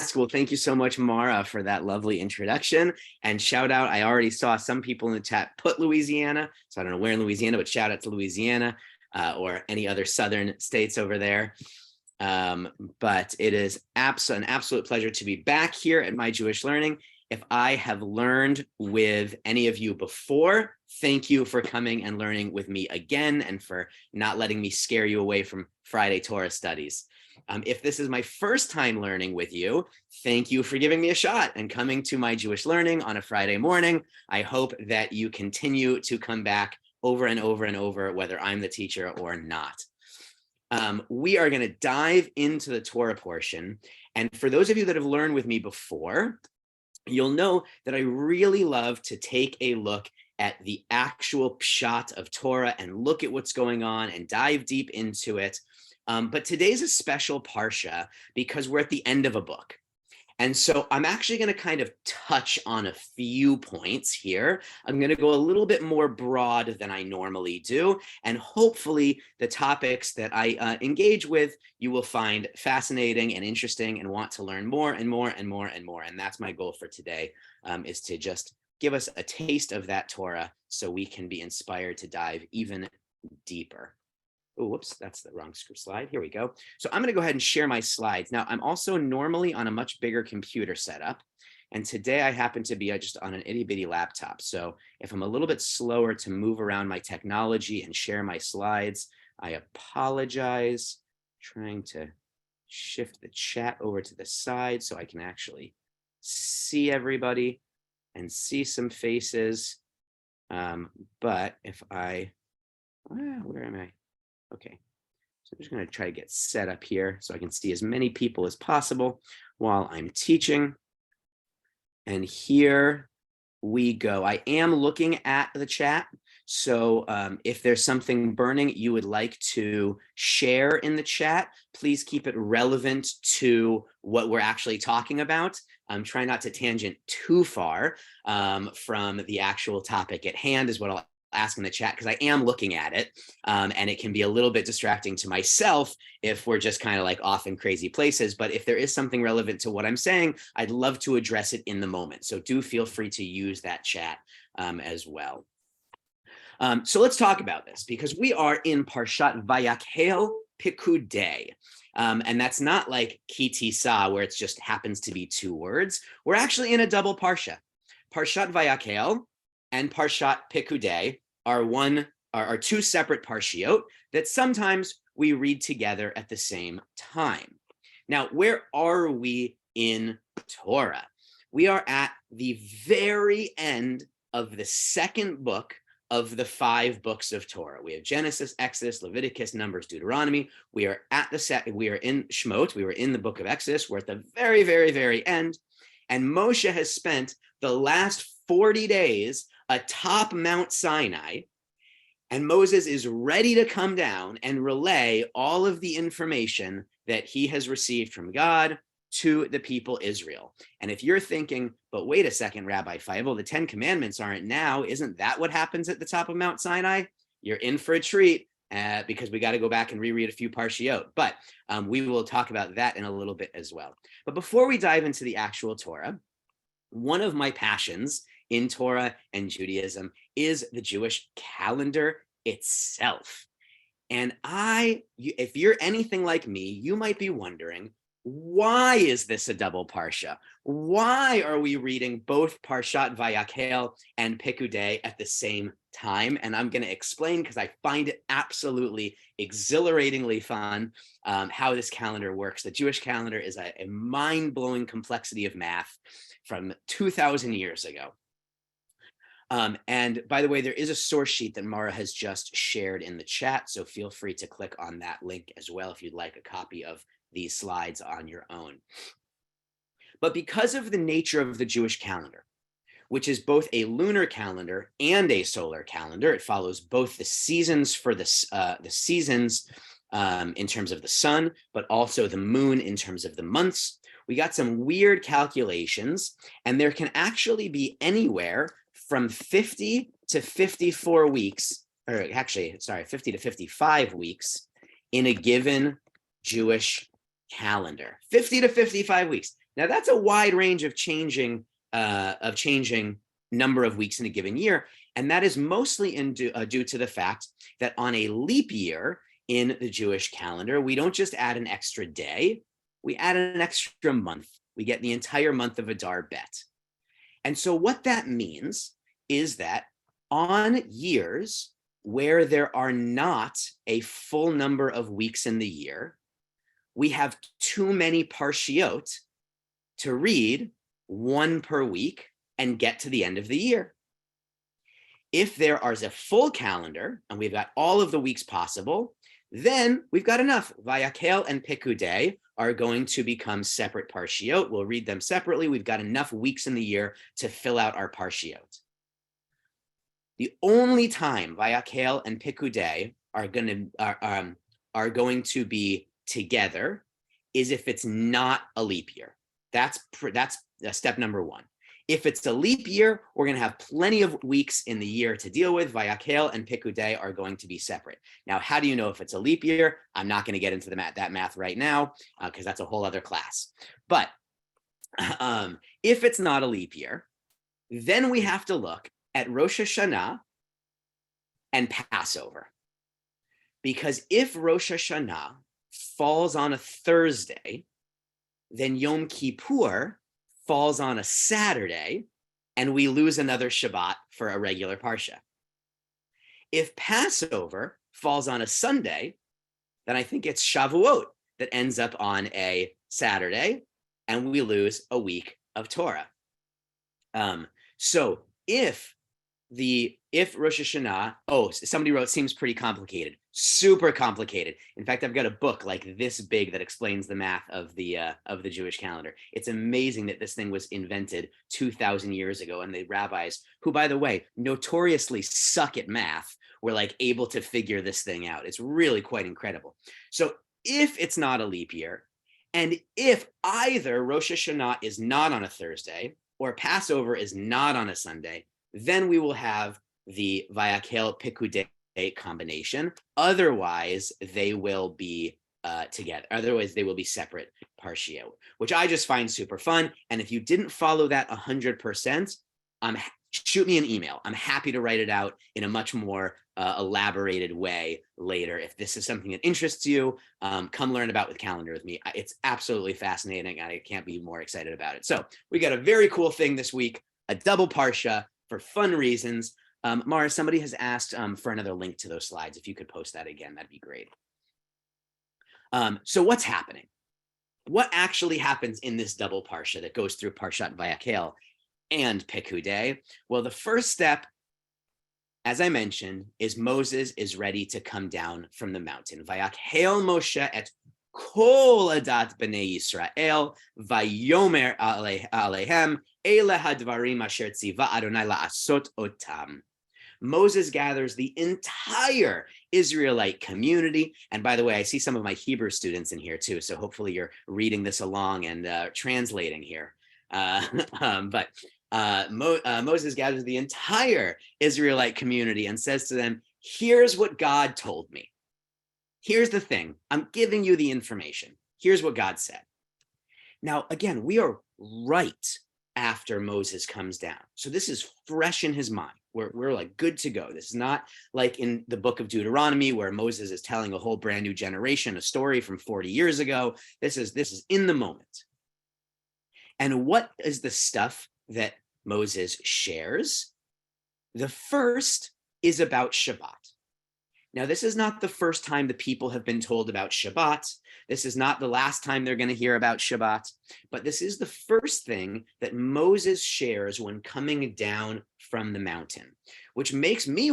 ask. Well, thank you so much, Mara, for that lovely introduction. And shout out, I already saw some people in the chat put Louisiana. So I don't know where in Louisiana, but shout out to Louisiana or any other southern states over there. But it is an absolute pleasure to be back here at My Jewish Learning. If I have learned with any of you before, thank you for coming and learning with me again and for not letting me scare you away from Friday Torah studies. If this is my first time learning with you, thank you for giving me a shot and coming to My Jewish Learning on a Friday morning. I hope that you continue to come back over and over and over, whether I'm the teacher or not. We are going to dive into the Torah portion. And for those of you that have learned with me before, you'll know that I really love to take a look at the actual pshat of Torah and look at what's going on and dive deep into it. But today's a special parsha because we're at the end of a book. And so I'm actually going to kind of touch on a few points here. I'm going to go a little bit more broad than I normally do. And hopefully the topics that I engage with, you will find fascinating and interesting and want to learn more and more and more and more. And that's my goal for today, is to just give us a taste of that Torah so we can be inspired to dive even deeper. Oh, whoops, that's the wrong slide. Here we go. So I'm going to go ahead and share my slides. Now, I'm also normally on a much bigger computer setup. And today I happen to be just on an itty bitty laptop. So if I'm a little bit slower to move around my technology and share my slides, I apologize. Trying to shift the chat over to the side so I can actually see everybody and see some faces. But if where am I? Okay, so I'm just going to try to get set up here so I can see as many people as possible while I'm teaching. And here we go. I am looking at the chat. So if there's something burning you would like to share in the chat, please keep it relevant to what we're actually talking about. Try not to tangent too far from the actual topic at hand is what I'll ask in the chat, because I am looking at it and it can be a little bit distracting to myself if we're just kind of like off in crazy places. But if there is something relevant to what I'm saying, I'd love to address it in the moment. So do feel free to use that chat as well. So let's talk about this because we are in Parshat Vayahkhel-Pekudei. And that's not like ki tisa where it just happens to be two words. We're actually in a double parsha. Parshat Vayahkhel and Parshat Pekudei are two separate parshiot that sometimes we read together at the same time. Now, where are we in Torah? We are at the very end of the second book of the 5 books of Torah. We have Genesis, Exodus, Leviticus, Numbers, Deuteronomy. We are in Shemot. We were in the book of Exodus. We're at the very, very, very end. And Moshe has spent the last 40 days atop Mount Sinai, and Moses is ready to come down and relay all of the information that he has received from God to the people Israel. And if you're thinking, but wait a second, Rabbi Feivel, the 10 commandments aren't now, isn't that what happens at the top of Mount Sinai? You're in for a treat because we got to go back and reread a few parshiot, but we will talk about that in a little bit as well. But before we dive into the actual Torah, one of my passions in Torah and Judaism is the Jewish calendar itself. And if you're anything like me, you might be wondering, why is this a double parsha? Why are we reading both Parshat Vayahkhel and Pekudei at the same time? And I'm going to explain because I find it absolutely exhilaratingly fun how this calendar works. The Jewish calendar is a mind-blowing complexity of math from 2,000 years ago. And by the way, there is a source sheet that Mara has just shared in the chat, so feel free to click on that link as well if you'd like a copy of these slides on your own. But because of the nature of the Jewish calendar, which is both a lunar calendar and a solar calendar, it follows both the seasons for the seasons in terms of the sun, but also the moon in terms of the months. We got some weird calculations, and there can actually be anywhere from 50 to 54 weeks, or actually, sorry, 50 to 55 weeks in a given Jewish calendar. 50 to 55 weeks. Now that's a wide range of changing number of weeks in a given year, and that is mostly due to the fact that on a leap year in the Jewish calendar, we don't just add an extra day, we add an extra month. We get the entire month of Adar Bet. And so what that means is that on years where there are not a full number of weeks in the year, we have too many parshiot to read, one per week, and get to the end of the year. If there is a full calendar and we've got all of the weeks possible, then we've got enough. Vayahkhel and Pekudei are going to become separate parshiot. We'll read them separately. We've got enough weeks in the year to fill out our parshiot. The only time Vayahkhel and Pekudei are going to be together is if it's not a leap year. That's step number one. If it's a leap year, we're going to have plenty of weeks in the year to deal with. Vayahkhel and Pekudei are going to be separate. Now, how do you know if it's a leap year? I'm not going to get into that math right now because that's a whole other class. But if it's not a leap year, then we have to look at Rosh Hashanah and Passover. Because if Rosh Hashanah falls on a Thursday, then Yom Kippur falls on a Saturday, and we lose another Shabbat for a regular parsha. If Passover falls on a Sunday, then I think it's Shavuot that ends up on a Saturday, and we lose a week of Torah. So if Rosh Hashanah, somebody wrote, seems pretty complicated, super complicated. In fact, I've got a book like this big that explains the math of the Jewish calendar. It's amazing that this thing was invented 2,000 years ago, and the rabbis, who, by the way, notoriously suck at math, were like able to figure this thing out. It's really quite incredible. So if it's not a leap year, and if either Rosh Hashanah is not on a Thursday or Passover is not on a Sunday, then we will have the Vayahkhel-Pekudei combination. Otherwise, they will be together. Otherwise, they will be separate parshiot, which I just find super fun. And if you didn't follow that 100%, shoot me an email. I'm happy to write it out in a much more elaborated way later. If this is something that interests you, come learn about with calendar with me. It's absolutely fascinating. I can't be more excited about it. So we got a very cool thing this week, a double parsha for fun reasons. Mara, somebody has asked for another link to those slides. If you could post that again, that'd be great. So what's happening? What actually happens in this double parsha that goes through Parshat Vayahkhel and Pekudei? Well, the first step, as I mentioned, is Moses is ready to come down from the mountain. Vayahkhel Moshe et kol adat b'nei Yisrael vayomer alehem ele hadvarim asher tziva Adonai la'asot otam. Moses gathers the entire Israelite community. And by the way, I see some of my Hebrew students in here too, so hopefully you're reading this along and translating here. Moses gathers the entire Israelite community and says to them, here's what God told me. Here's the thing. I'm giving you the information. Here's what God said. Now, again, we are right after Moses comes down. So this is fresh in his mind. We're like good to go. This is not like in the book of Deuteronomy where Moses is telling a whole brand new generation a story from 40 years ago. This is in the moment. And what is the stuff that Moses shares? The first is about Shabbat. Now, this is not the first time the people have been told about Shabbat. This is not the last time they're going to hear about Shabbat, but this is the first thing that Moses shares when coming down from the mountain, which makes me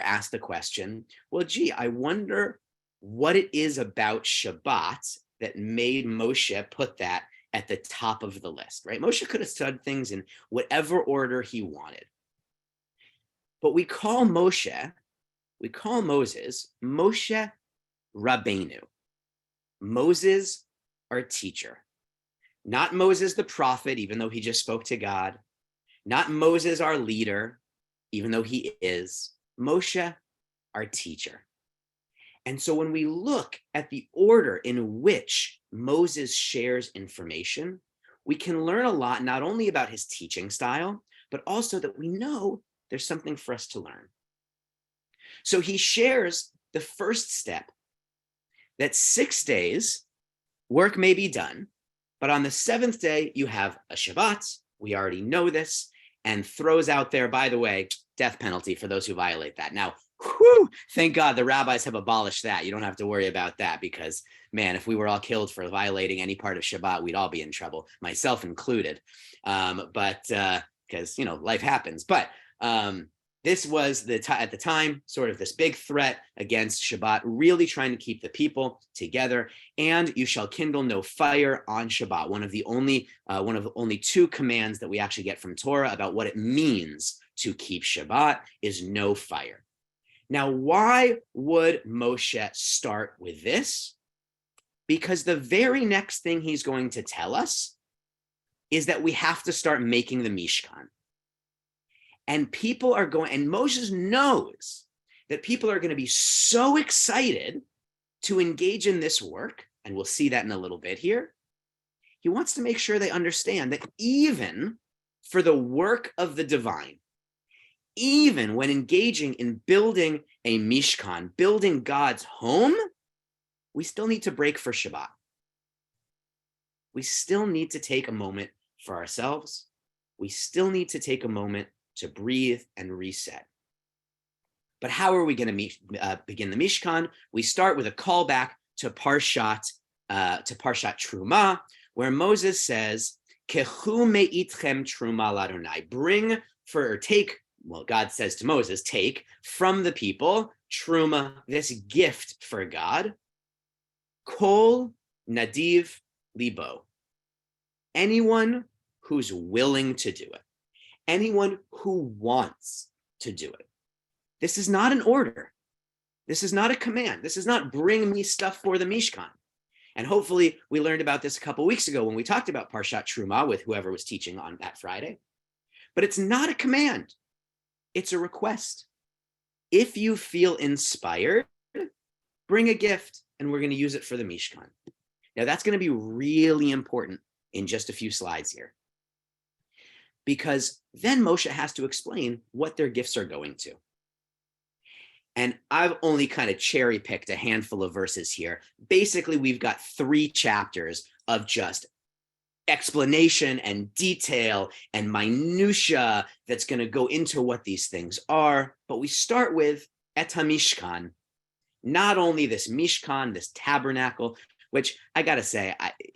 ask the question, well, gee, I wonder what it is about Shabbat that made Moshe put that at the top of the list, right? Moshe could have said things in whatever order he wanted. But we call Moses, Moshe Rabbeinu. Moses, our teacher. Not Moses the prophet, even though he just spoke to God. Not Moses, our leader, even though he is. Moshe, our teacher. And so when we look at the order in which Moses shares information, we can learn a lot, not only about his teaching style, but also that we know there's something for us to learn. So he shares the first step, that 6 days work may be done, but on the 7th day, you have a Shabbat. We already know this, and throws out there, by the way, death penalty for those who violate that. Now, whew, thank God the rabbis have abolished that. You don't have to worry about that because, man, if we were all killed for violating any part of Shabbat, we'd all be in trouble, myself included. Because, life happens. But this was at the time sort of this big threat against Shabbat, really trying to keep the people together. And you shall kindle no fire on Shabbat. One of only 2 commands that we actually get from Torah about what it means to keep Shabbat is no fire. Now, why would Moshe start with this? Because the very next thing he's going to tell us is that we have to start making the Mishkan. And people are going, and Moses knows that people are going to be so excited to engage in this work, and we'll see that in a little bit here. He wants to make sure they understand that even for the work of the divine, even when engaging in building a Mishkan, building God's home, we still need to break for Shabbat. We still need to take a moment for ourselves. We still need to take a moment to breathe and reset. But how are we going to begin the Mishkan? We start with a callback to Parshat Truma, where Moses says, "Kechu me'itchem truma l'Adonai." God says to Moses, take from the people truma, this gift for God, kol nadiv libo, anyone who's willing to do it. Anyone who wants to do it. This is not an order. This is not a command. This is not bring me stuff for the Mishkan. And hopefully we learned about this a couple of weeks ago when we talked about Parshat Truma with whoever was teaching on that Friday. But it's not a command. It's a request. If you feel inspired, bring a gift and we're going to use it for the Mishkan. Now that's going to be really important in just a few slides here, because then Moshe has to explain what their gifts are going to. And I've only kind of cherry picked a handful of verses here. Basically, we've got 3 chapters of just explanation and detail and minutia that's going to go into what these things are. But we start with Et HaMishkan, not only this Mishkan, this tabernacle, which I got to say,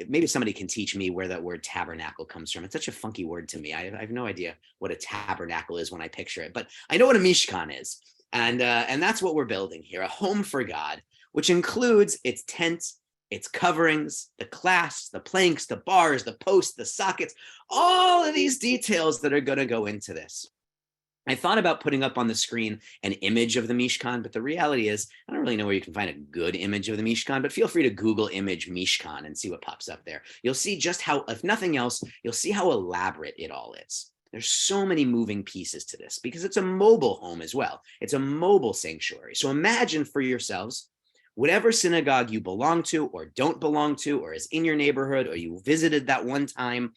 maybe somebody can teach me where that word tabernacle comes from. It's such a funky word to me. I have no idea what a tabernacle is when I picture it, but I know what a Mishkan is. And that's what we're building here, a home for God, which includes its tent, its coverings, the clasps, the planks, the bars, the posts, the sockets, all of these details that are going to go into this. I thought about putting up on the screen an image of the Mishkan, but the reality is I don't really know where you can find a good image of the Mishkan, but feel free to Google image Mishkan and see what pops up there. You'll see just how, if nothing else, you'll see how elaborate it all is. There's so many moving pieces to this because it's a mobile home as well. It's a mobile sanctuary. So imagine for yourselves, whatever synagogue you belong to or don't belong to, or is in your neighborhood, or you visited that one time,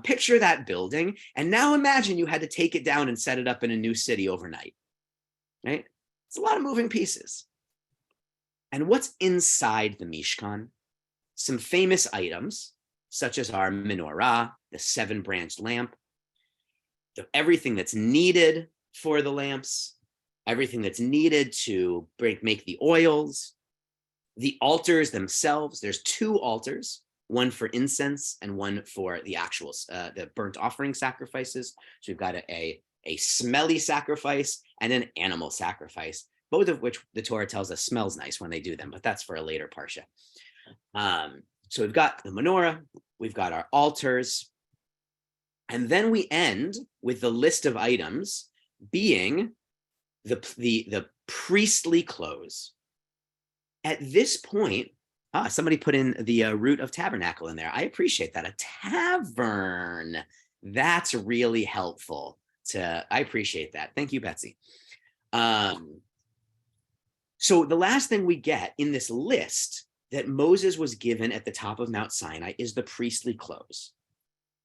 picture that building, and now imagine you had to take it down and set it up in a new city overnight, right? It's a lot of moving pieces. And what's inside the Mishkan? Some famous items, such as our menorah, the 7-branched lamp, everything that's needed for the lamps, everything that's needed to make the oils, the altars themselves. There's 2 altars, one for incense and one for the actual the burnt offering sacrifices. So we've got a smelly sacrifice and an animal sacrifice, both of which the Torah tells us smells nice when they do them, but that's for a later parsha. So we've got the menorah, we've got our altars, and then we end with the list of items being the priestly clothes. At this point, somebody put in the root of tabernacle in there. I appreciate that. A tavern. That's really helpful. I appreciate that. Thank you, Betsy. So the last thing we get in this list that Moses was given at the top of Mount Sinai is the priestly clothes.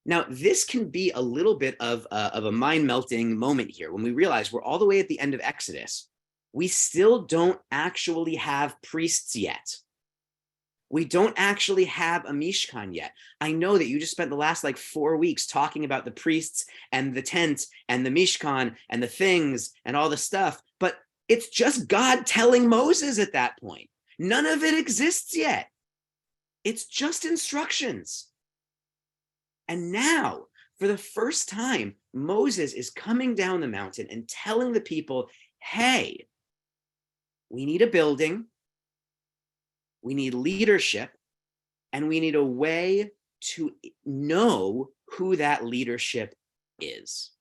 Now, this can be a little bit of a mind-melting moment here when we realize we're all the way at the end of Exodus. We still don't actually have priests yet. We don't actually have a Mishkan yet. I know that you just spent the last 4 weeks talking about the priests and the tent and the Mishkan and the things and all the stuff, but it's just God telling Moses at that point. None of it exists yet. It's just instructions. And now, for the first time, Moses is coming down the mountain and telling the people, hey, we need a building, we need leadership, and we need a way to know who that leadership is.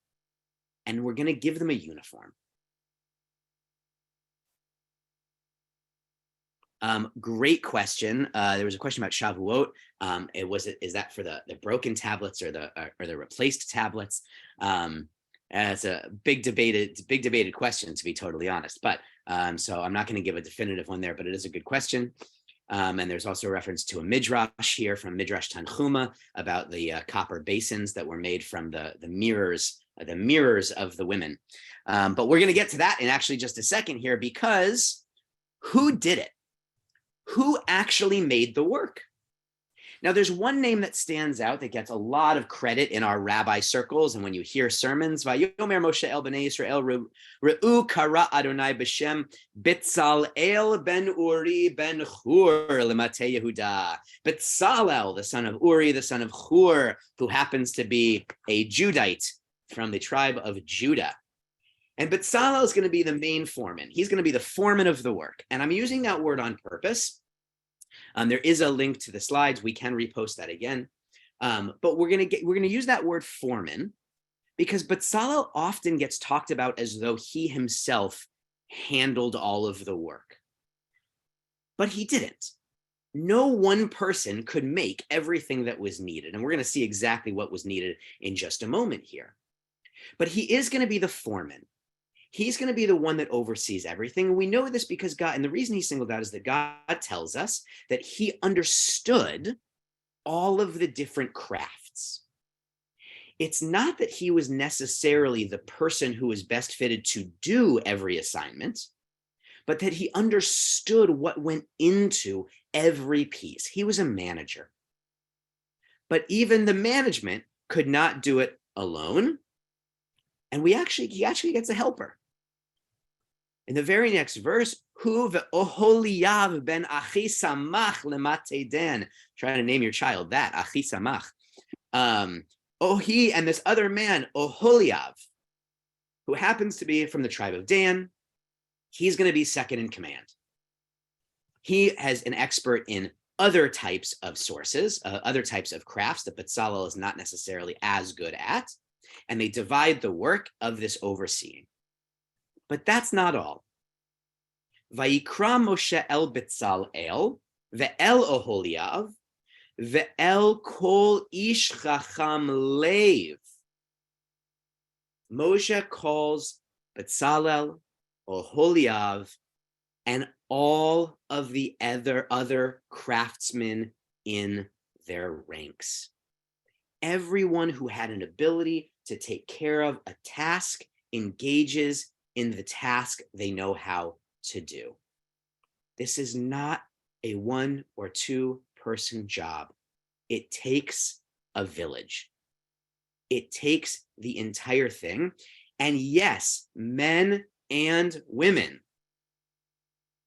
And we're going to give them a uniform. Great question. There was a question about Shavuot. Is that for the broken tablets or the replaced tablets? It's a big debated question, to be totally honest. But so I'm not going to give a definitive one there, but it is a good question. And there's also a reference to a midrash here from Midrash Tanchuma about the copper basins that were made from the mirrors of the women. But we're going to get to that in actually just a second here, because who did it? Who actually made the work? Now, there's one name that stands out that gets a lot of credit in our rabbi circles, and when you hear sermons, Vayomer Moshe el bnei Yisrael re'u kara Adonai b'shem Betzalel ben Uri ben Hur l'matei Yehuda. Betzalel, the son of Uri, the son of Hur, who happens to be a Judite from the tribe of Judah. And Betzalel is going to be the main foreman. He's going to be the foreman of the work. And I'm using that word on purpose. There is a link to the slides. We can repost that again. But we're going to use that word foreman because Betzalel often gets talked about as though he himself handled all of the work. But he didn't. No one person could make everything that was needed. And we're going to see exactly what was needed in just a moment here. But he is going to be the foreman. He's going to be the one that oversees everything. We know this because God, and the reason he's singled out is that God tells us that he understood all of the different crafts. It's not that he was necessarily the person who was best fitted to do every assignment, but that he understood what went into every piece. He was a manager. But even the management could not do it alone. And he actually gets a helper. In the very next verse, Hu ve'Oholiav ben Achisamach lemate Dan. Try to name your child that, Achisamach. He and this other man, Oholiav, who happens to be from the tribe of Dan, he's going to be second in command. He has an expert in other types of sources, other types of crafts that Betzalel is not necessarily as good at. And they divide the work of this overseeing. But that's not all. Vayikra Moshe el Betzalel ve'el Oholiav ve'el kol ish chacham lev. Moshe calls Betzalel, Oholiav, and all of the other craftsmen in their ranks. Everyone who had an ability to take care of a task engages in the task they know how to do. This is not a 1 or 2 person job. It takes a village. It takes the entire thing. And yes, men and women,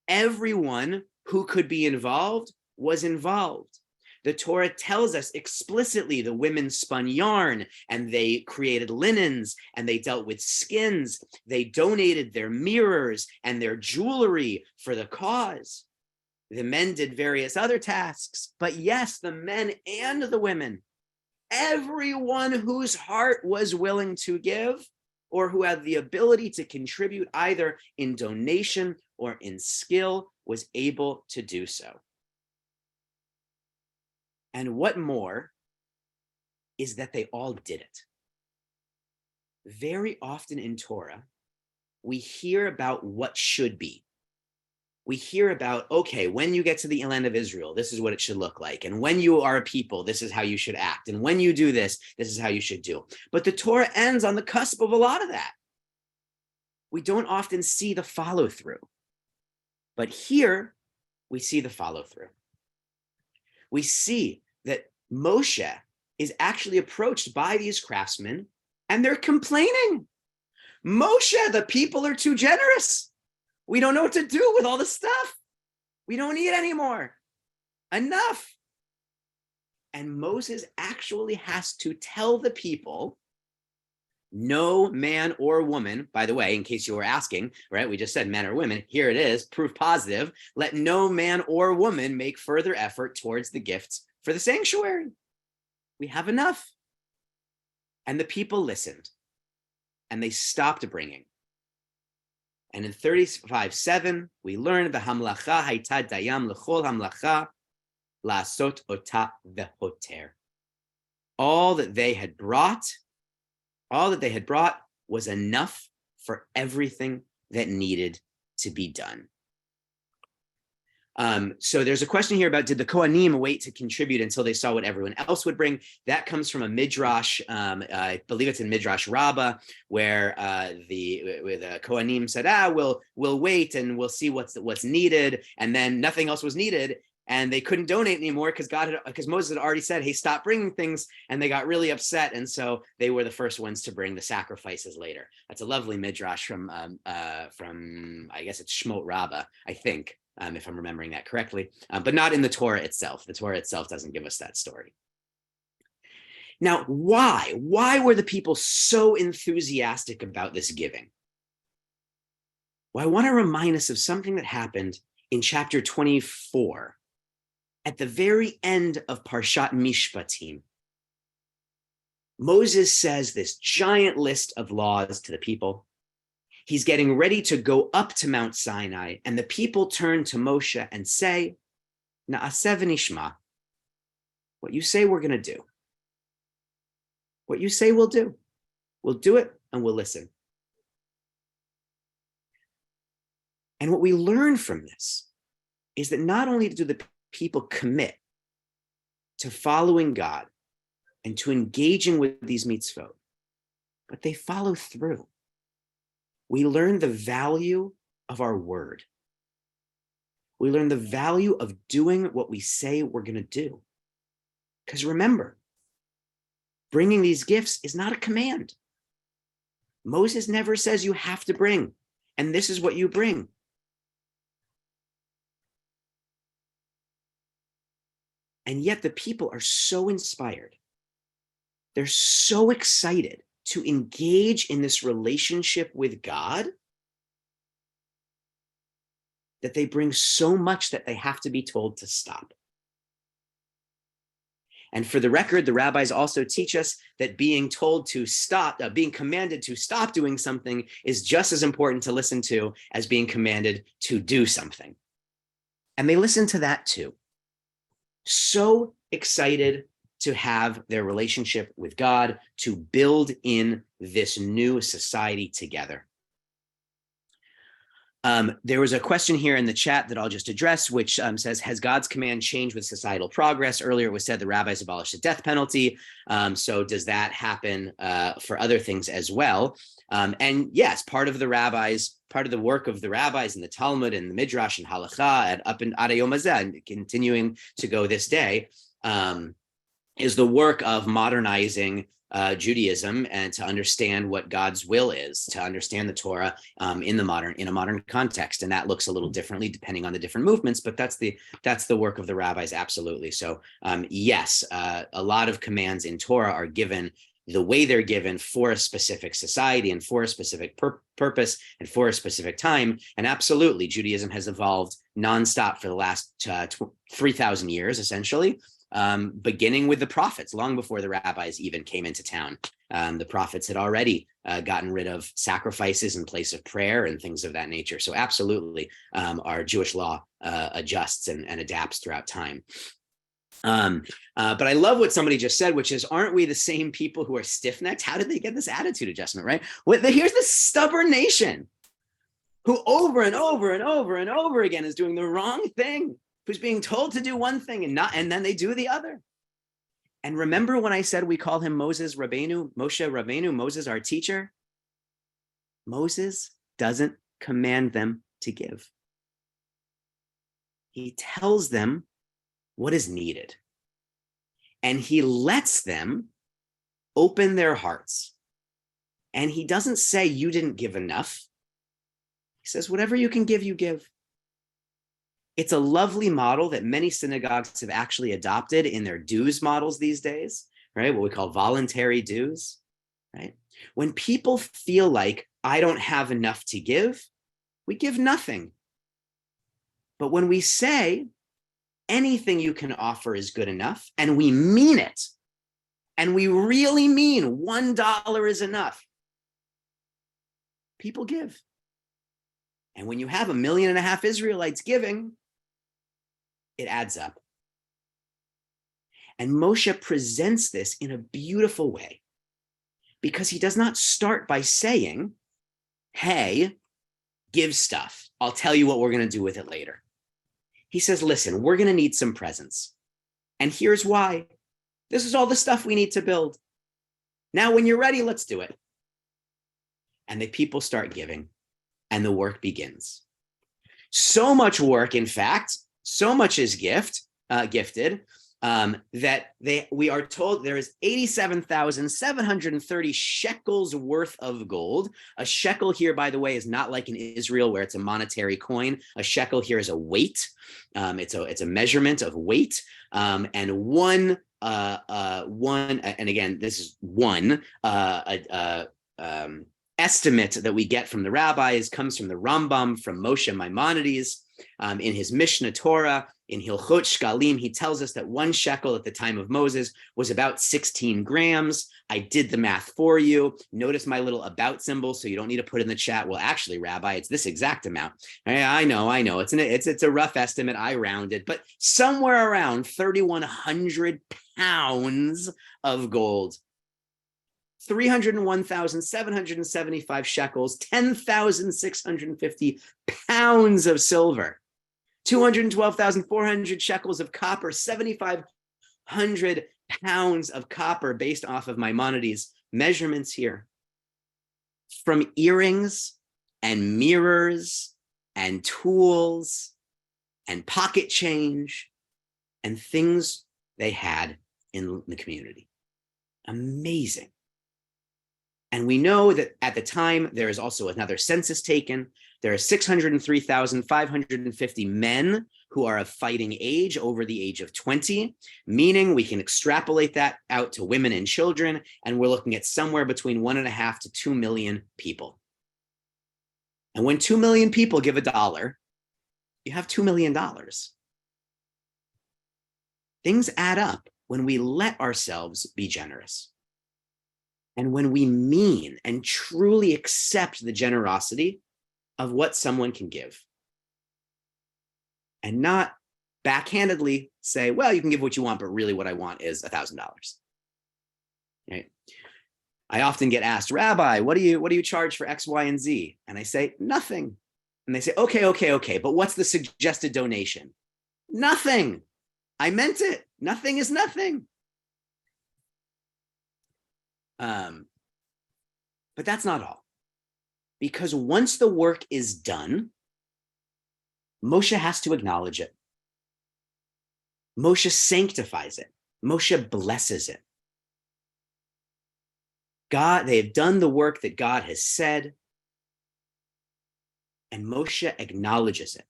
everyone who could be involved was involved. The Torah tells us explicitly the women spun yarn and they created linens and they dealt with skins. They donated their mirrors and their jewelry for the cause. The men did various other tasks, but yes, the men and the women, everyone whose heart was willing to give or who had the ability to contribute either in donation or in skill was able to do so. And what more is that they all did it. Very often in Torah, we hear about what should be. we hear about, okay, when you get to the land of Israel, this is what it should look like. And when you are a people, this is how you should act. And when you do this, this is how you should do. But the Torah ends on the cusp of a lot of that. We don't often see the follow through. But here we see the follow through. We see that Moshe is actually approached by these craftsmen and they're complaining. Moshe, the people are too generous. We don't know what to do with all the stuff. We don't need any more. Enough. And Moses actually has to tell the people, no man or woman, by the way, in case you were asking, right? We just said men or women. Here it is, proof positive. Let no man or woman make further effort towards the gifts for the sanctuary. We have enough. And the people listened and they stopped bringing. And in 35:7, we learn the hamlacha hayta dayam lechol hamlacha la'asot ota vehoter. All that they had brought was enough for everything that needed to be done. So there's a question here about, did the Kohanim wait to contribute until they saw what everyone else would bring? That comes from a midrash, I believe it's in Midrash Rabbah, where the Kohanim said, we'll wait and we'll see what's needed, and then nothing else was needed, and they couldn't donate anymore because Moses had already said, hey, stop bringing things, and they got really upset, and so they were the first ones to bring the sacrifices later. That's a lovely midrash from I guess it's Shmot Rabbah, I think. If I'm remembering that correctly, but not in the Torah itself. The Torah itself doesn't give us that story. Now, why? Why were the people so enthusiastic about this giving? Well, I want to remind us of something that happened in chapter 24, at the very end of Parshat Mishpatim. Moses says this giant list of laws to the people. He's getting ready to go up to Mount Sinai, and the people turn to Moshe and say, Na'aseh v'nishma, what you say we're going to do. What you say we'll do. We'll do it and we'll listen. And what we learn from this is that not only do the people commit to following God and to engaging with these mitzvot, but they follow through. We learn the value of our word. We learn the value of doing what we say we're going to do. Because remember, bringing these gifts is not a command. Moses never says you have to bring, and this is what you bring. And yet the people are so inspired. They're so excited to engage in this relationship with God that they bring so much that they have to be told to stop. And for the record, the rabbis also teach us that being told to stop, being commanded to stop doing something is just as important to listen to as being commanded to do something. And they listen to that too. So excited to have their relationship with God, to build in this new society together. There was a question here in the chat that I'll just address, which says, has God's command changed with societal progress? Earlier it was said the rabbis abolished the death penalty. So does that happen for other things as well? And yes, part of the work of the rabbis in the Talmud and the Midrash and Halakha and up in Ad Hayom Hazeh, and continuing to go this day, is the work of modernizing Judaism and to understand what God's will is, to understand the Torah in a modern context. And that looks a little differently depending on the different movements, but that's the work of the rabbis, absolutely. So yes, a lot of commands in Torah are given the way they're given for a specific society and for a specific purpose and for a specific time. And absolutely, Judaism has evolved nonstop for the last 3,000 years, essentially. Beginning with the prophets, long before the rabbis even came into town. The prophets had already gotten rid of sacrifices in place of prayer and things of that nature. So absolutely, our Jewish law adjusts and adapts throughout time. But I love what somebody just said, which is, aren't we the same people who are stiff-necked? How did they get this attitude adjustment, right? Here's the stubborn nation. who over and over and over and over again is doing the wrong thing, who's being told to do one thing and then they do the other. And remember when I said we call him Moses Rabbeinu, Moshe Rabbeinu, Moses our teacher? Moses doesn't command them to give. He tells them what is needed. And he lets them open their hearts. And he doesn't say, you didn't give enough. He says, whatever you can give, you give. It's a lovely model that many synagogues have actually adopted in their dues models these days, right? What we call voluntary dues, right? When people feel like I don't have enough to give, we give nothing. But when we say anything you can offer is good enough, and we mean it, and we really mean $1 is enough, people give. And when you have 1.5 million Israelites giving, it adds up. And Moshe presents this in a beautiful way, because he does not start by saying, hey, give stuff. I'll tell you what we're going to do with it later. He says, listen, we're going to need some presents. And here's why. This is all the stuff we need to build. Now, when you're ready, let's do it. And the people start giving, and the work begins. So much work, in fact, so much is gifted, that we are told there is 87,730 shekels worth of gold. A shekel here, by the way, is not like in Israel where it's a monetary coin. A shekel here is a weight. It's a measurement of weight. And one, and again, this is one estimate that we get from the rabbis comes from the Rambam, from Moshe Maimonides. In his Mishnah Torah, in Hilchot Shkalim, he tells us that 1 shekel at the time of Moses was about 16 grams. I did the math for you. Notice my little about symbol, so you don't need to put in the chat, well, actually, Rabbi, it's this exact amount. I know. It's a rough estimate. I rounded, but somewhere around 3,100 pounds of gold. 301,775 shekels, 10,650 pounds of silver, 212,400 shekels of copper, 7,500 pounds of copper based off of Maimonides' measurements here. From earrings and mirrors and tools and pocket change and things they had in the community. Amazing. And we know that at the time, there is also another census taken. There are 603,550 men who are of fighting age, over the age of 20, meaning we can extrapolate that out to women and children, and we're looking at somewhere between 1.5 to 2 million people. And when 2 million people give $1, you have $2 million. Things add up when we let ourselves be generous. And when we mean and truly accept the generosity of what someone can give, and not backhandedly say, well, you can give what you want, but really what I want is $1,000. Right? I often get asked, Rabbi, what do you charge for X, Y, and Z? And I say, nothing. And they say, okay, but what's the suggested donation? Nothing. I meant it. Nothing is nothing. But that's not all. Because once the work is done, Moshe has to acknowledge it. Moshe sanctifies it. Moshe blesses it. They have done the work that God has said, and Moshe acknowledges it.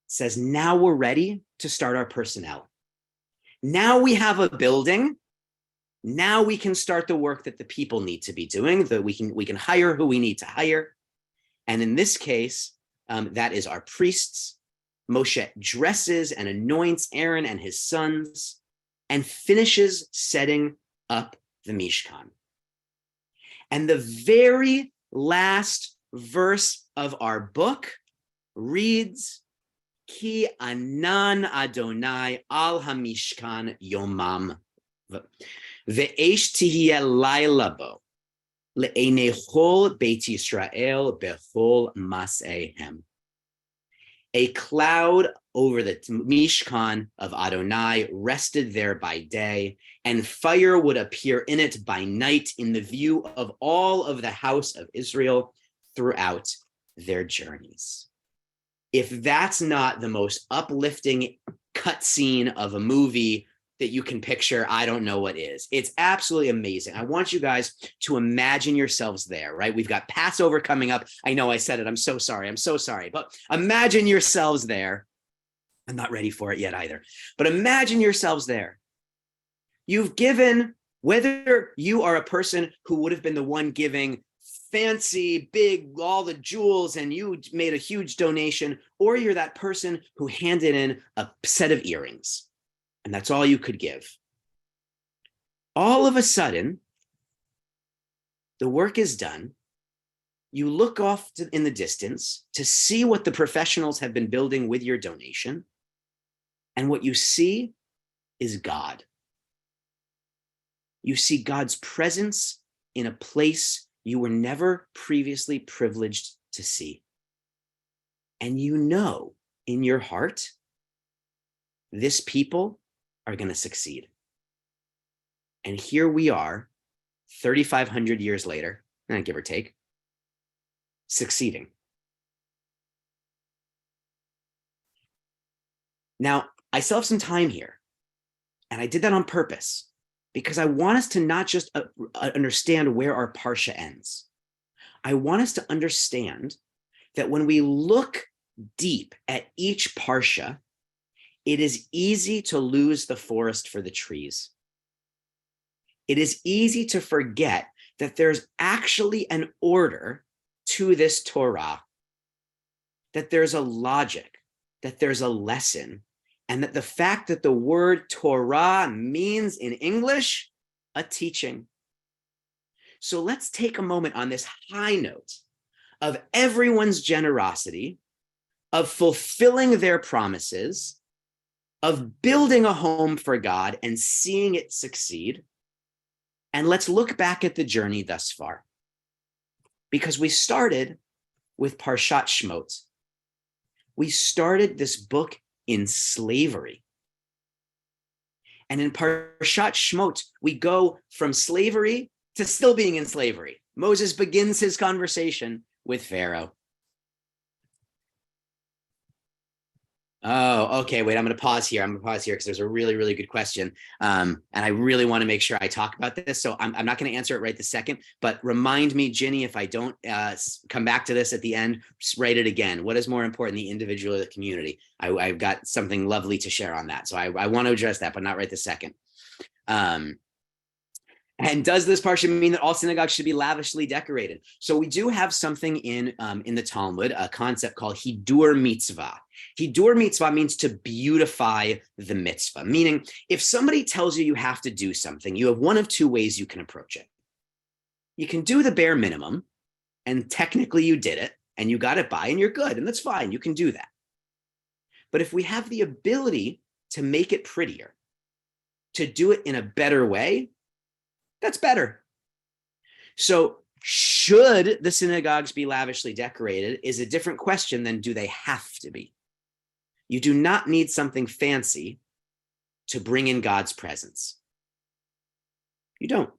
Says, now we're ready to start our personnel. Now we have a building. Now we can start the work that the people need to be doing, that we can hire who we need to hire. And in this case, that is our priests. Moshe dresses and anoints Aaron and his sons and finishes setting up the Mishkan. And the very last verse of our book reads, Ki anan Adonai al hamishkan yomam ve'esh tihiyeh laila bo le'enei chol Beit Yisrael bechol mas'ehem. A cloud over the Mishkan of Adonai rested there by day, and fire would appear in it by night in the view of all of the house of Israel throughout their journeys. If that's not the most uplifting cutscene of a movie that you can picture, I don't know what is. It's absolutely amazing. I want you guys to imagine yourselves there, right? We've got Passover coming up. I know I said it. I'm so sorry. But imagine yourselves there. I'm not ready for it yet either. But imagine yourselves there. You've given, whether you are a person who would have been the one giving fancy, big, all the jewels, and you made a huge donation, or you're that person who handed in a set of earrings, and that's all you could give. All of a sudden, the work is done. You look off in the distance to see what the professionals have been building with your donation, and what you see is God. You see God's presence in a place you were never previously privileged to see. And you know in your heart, this people are going to succeed. And here we are, 3,500 years later, give or take, succeeding. Now, I still have some time here, and I did that on purpose, because I want us to not just understand where our parsha ends. I want us to understand that when we look deep at each parsha, it is easy to lose the forest for the trees. It is easy to forget that there's actually an order to this Torah, that there's a logic, that there's a lesson, and that the fact that the word Torah means in English, a teaching. So let's take a moment on this high note of everyone's generosity, of fulfilling their promises, of building a home for God and seeing it succeed. And let's look back at the journey thus far. Because we started with Parshat Shmot. We started this book in slavery. And in Parshat Shmot, we go from slavery to still being in slavery. Moses begins his conversation with Pharaoh. Oh, okay. Wait, I'm going to pause here. Because there's a really, really good question. And I really want to make sure I talk about this. So I'm not going to answer it right this second, but remind me, Ginny, if I don't come back to this at the end, just write it again. What is more important, the individual or the community? I've got something lovely to share on that. So I want to address that, but not right this second. And does this parsha mean that all synagogues should be lavishly decorated? So we do have something in the Talmud, a concept called hidur mitzvah. Hidur mitzvah means to beautify the mitzvah, meaning if somebody tells you you have to do something, you have one of two ways you can approach it. You can do the bare minimum, and technically you did it, and you got it by, and you're good, and that's fine. You can do that. But if we have the ability to make it prettier, to do it in a better way, that's better. So should the synagogues be lavishly decorated is a different question than do they have to be. You do not need something fancy to bring in God's presence. You don't.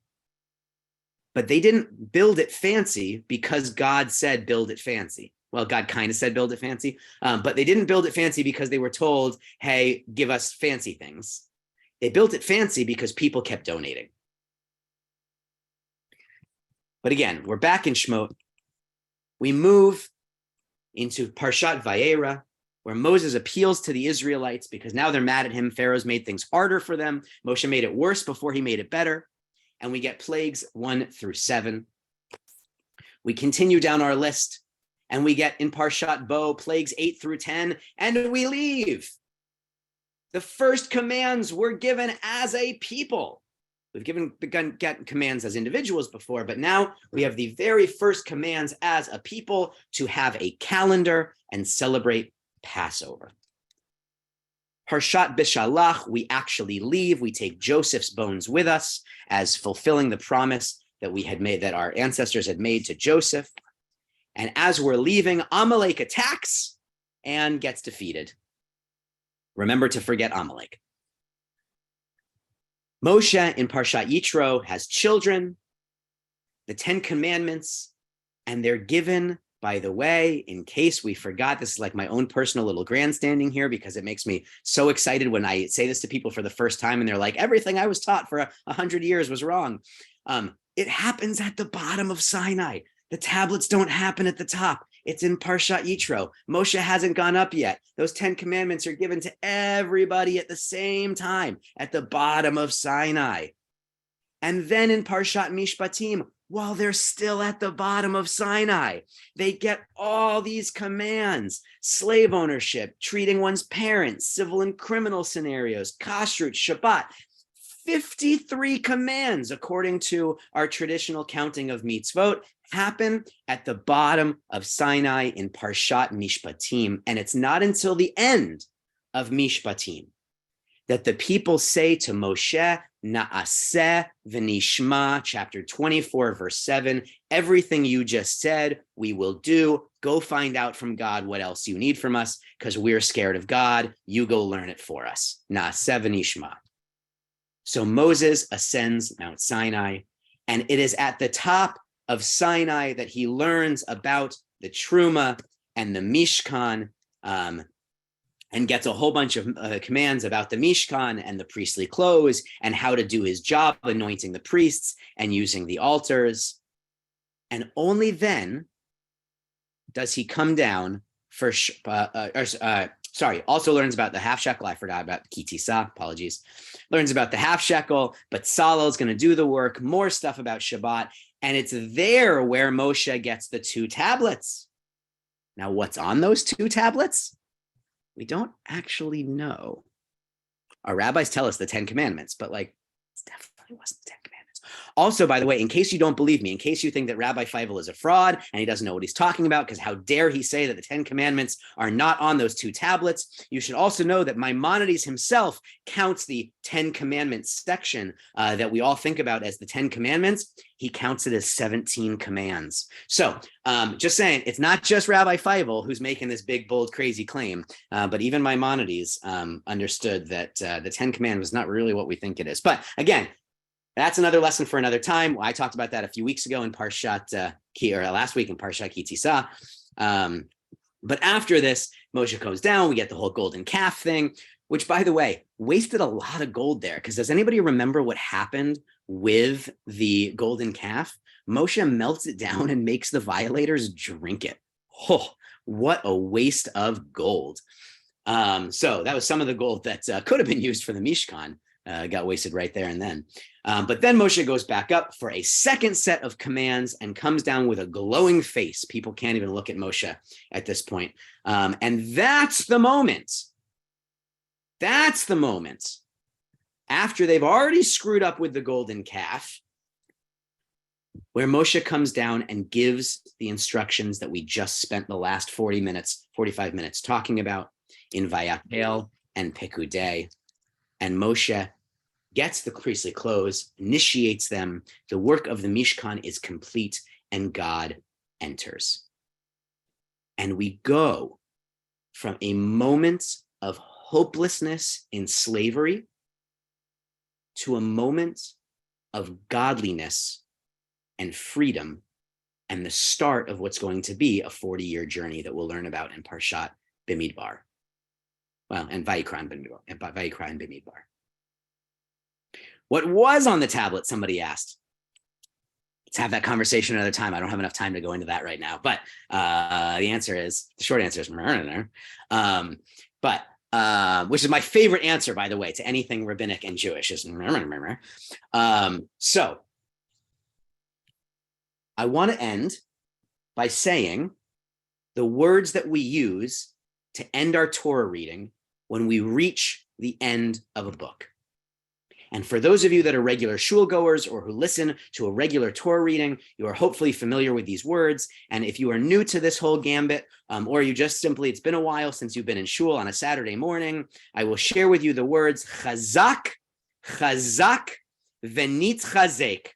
But they didn't build it fancy because God said build it fancy. Well, God kind of said build it fancy, but they didn't build it fancy because they were told, hey, give us fancy things. They built it fancy because people kept donating. But again, we're back in Shmot. We move into Parshat Vayera, where Moses appeals to the Israelites because now they're mad at him. Pharaoh's made things harder for them. Moshe made it worse before he made it better. And we get plagues 1 through 7. We continue down our list, and we get in Parshat Bo, plagues 8 through 10, and we leave. The first commands were given as a people. We've begun getting commands as individuals before, but now we have the very first commands as a people to have a calendar and celebrate Passover. Parshat Bishalach, we actually leave. We take Joseph's bones with us as fulfilling the promise that our ancestors had made to Joseph. And as we're leaving, Amalek attacks and gets defeated. Remember to forget Amalek. Moshe in Parshat Yitro has children, the 10 Commandments, and they're given, by the way, in case we forgot, this is like my own personal little grandstanding here because it makes me so excited when I say this to people for the first time and they're like, everything I was taught for 100 years was wrong. It happens at the bottom of Sinai. The tablets don't happen at the top. It's in Parshat Yitro. Moshe hasn't gone up yet. Those 10 commandments are given to everybody at the same time at the bottom of Sinai. And then in Parshat Mishpatim, while they're still at the bottom of Sinai, they get all these commands: slave ownership, treating one's parents, civil and criminal scenarios, kashrut, Shabbat. 53 commands, according to our traditional counting of mitzvot, happen at the bottom of Sinai in Parshat Mishpatim. And it's not until the end of Mishpatim that the people say to Moshe, Na'aseh v'nishma, chapter 24, verse 7, everything you just said, we will do. Go find out from God what else you need from us, because we're scared of God. You go learn it for us. Na'aseh v'nishma. So Moses ascends Mount Sinai, and it is at the top of Sinai that he learns about the Truma and the Mishkan, and gets a whole bunch of commands about the Mishkan and the priestly clothes and how to do his job, anointing the priests and using the altars. And only then does he come down for, also learns about the half shekel. I forgot about Kitisa, apologies. Learns about the half shekel, but Salal is going to do the work, more stuff about Shabbat. And it's there where Moshe gets the 2 tablets. Now, what's on those 2 tablets? We don't actually know. Our rabbis tell us the 10 commandments, but it definitely wasn't the 10 commandments. Also, by the way, in case you don't believe me, in case you think that Rabbi Feivel is a fraud and he doesn't know what he's talking about, because how dare he say that the 10 commandments are not on those 2 tablets, you should also know that Maimonides himself counts the 10 commandments section that we all think about as the 10 commandments. He counts it as 17 commands. So just saying, it's not just Rabbi Feivel who's making this big, bold, crazy claim, but even Maimonides understood that the 10 commandments was not really what we think it is. But again, that's another lesson for another time. I talked about that a few weeks ago in Parshat, or last week in Parshat Kitisa. But after this, Moshe goes down. We get the whole golden calf thing, which, by the way, wasted a lot of gold there. Because does anybody remember what happened with the golden calf? Moshe melts it down and makes the violators drink it. Oh, what a waste of gold. So that was some of the gold that could have been used for the Mishkan. Got wasted right there and then. But then Moshe goes back up for a second set of commands and comes down with a glowing face. People can't even look at Moshe at this point. And that's the moment. That's the moment. After they've already screwed up with the golden calf, where Moshe comes down and gives the instructions that we just spent the last 45 minutes talking about in Vayahkhel-Pekudei. And Moshe gets the priestly clothes, initiates them. The work of the Mishkan is complete, and God enters. And we go from a moment of hopelessness in slavery to a moment of godliness and freedom, and the start of what's going to be a 40-year journey that we'll learn about in Parshat Bimidbar. Well, and Vayikra and Bimidbar. What was on the tablet, somebody asked. Let's have that conversation another time. I don't have enough time to go into that right now. But the short answer is, which is my favorite answer, by the way, to anything rabbinic and Jewish is. So I want to end by saying the words that we use to end our Torah reading when we reach the end of a book. And for those of you that are regular shul goers or who listen to a regular Torah reading, you are hopefully familiar with these words. And if you are new to this whole gambit, or you just simply, it's been a while since you've been in shul on a Saturday morning, I will share with you the words chazak, chazak, v'nitchazek.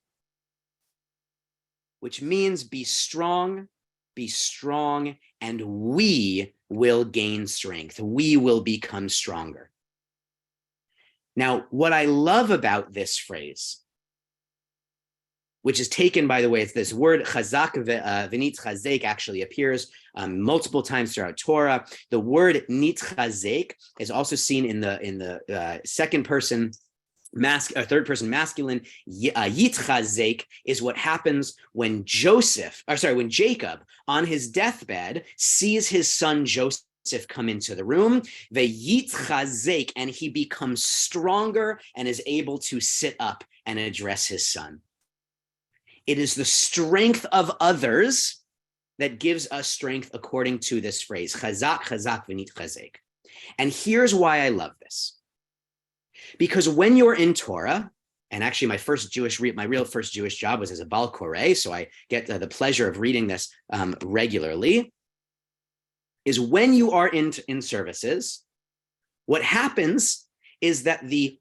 which means be strong, and we will gain strength. We will become stronger. Now, what I love about this phrase, which is taken, by the way, it's this word chazak v'nitchazek actually appears multiple times throughout Torah. The word nitchazek is also seen in the second person third person masculine. Yitchazek is what happens when when Jacob on his deathbed sees his son Joseph come into the room, Vayahkhel-Pekudei, and he becomes stronger and is able to sit up and address his son. It is the strength of others that gives us strength, according to this phrase, chazak, v'nitchazek. And here's why I love this. Because when you're in Torah, and actually my real first Jewish job was as a Baal Koreh, so I get the pleasure of reading this regularly, is when you are in services, what happens is that the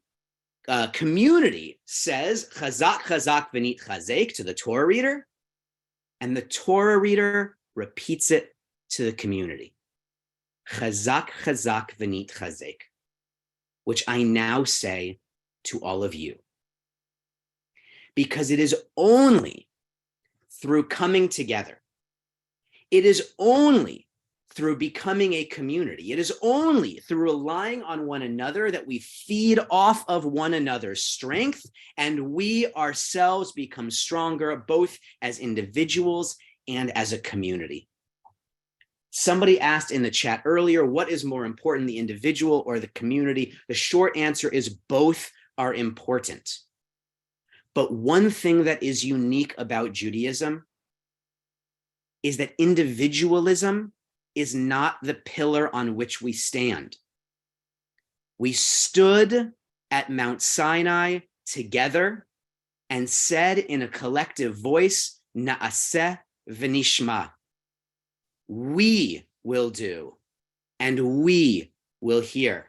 community says chazak v'nitchazek to the Torah reader, and the Torah reader repeats it to the community. Chazak v'nitchazek, which I now say to all of you. Because it is only through coming together, it is only through becoming a community, it is only through relying on one another that we feed off of one another's strength and we ourselves become stronger, both as individuals and as a community. Somebody asked in the chat earlier, what is more important, the individual or the community? The short answer is both are important. But one thing that is unique about Judaism is that individualism is not the pillar on which we stand. We stood at Mount Sinai together and said in a collective voice, Na'aseh v'nishma. We will do, and we will hear.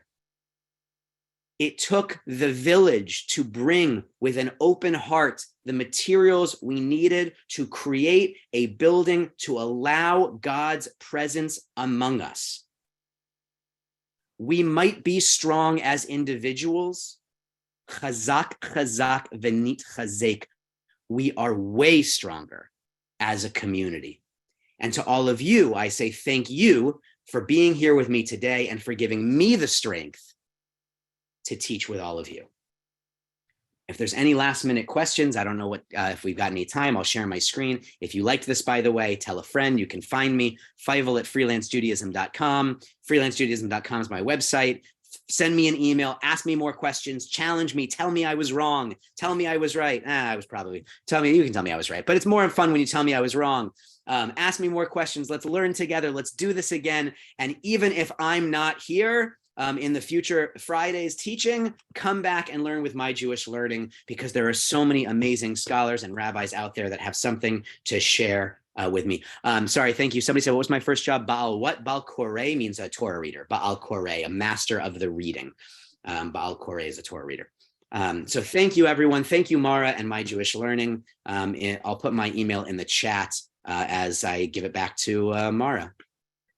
It took the village to bring with an open heart the materials we needed to create a building to allow God's presence among us. We might be strong as individuals. Chazak v'nitchazek. We are way stronger as a community. And to all of you, I say thank you for being here with me today and for giving me the strength to teach with all of you. If there's any last minute questions, I don't know if we've got any time, I'll share my screen. If you liked this, by the way, tell a friend. You can find me, Feivel at freelancejudaism.com. Freelancejudaism.com is my website. Send me an email, ask me more questions, challenge me, tell me I was wrong, tell me I was right. You can tell me I was right, but it's more fun when you tell me I was wrong. Ask me more questions. Let's learn together. Let's do this again. And even if I'm not here, in the future Fridays teaching, come back and learn with My Jewish Learning, because there are so many amazing scholars and rabbis out there that have something to share with me. Sorry, thank you. Somebody said, what was my first job? Baal what? Baal Koreh means a Torah reader. Baal Koreh, a master of the reading. Baal Koreh is a Torah reader. So thank you, everyone. Thank you, Mara and My Jewish Learning. I'll put my email in the chat as I give it back to Mara.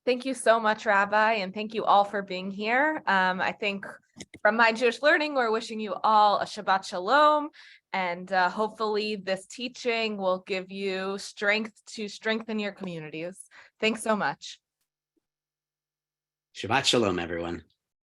Thank you so much, Rabbi, and thank you all for being here. I think from My Jewish Learning, we're wishing you all a Shabbat Shalom, and hopefully this teaching will give you strength to strengthen your communities. Thanks so much. Shabbat Shalom, everyone.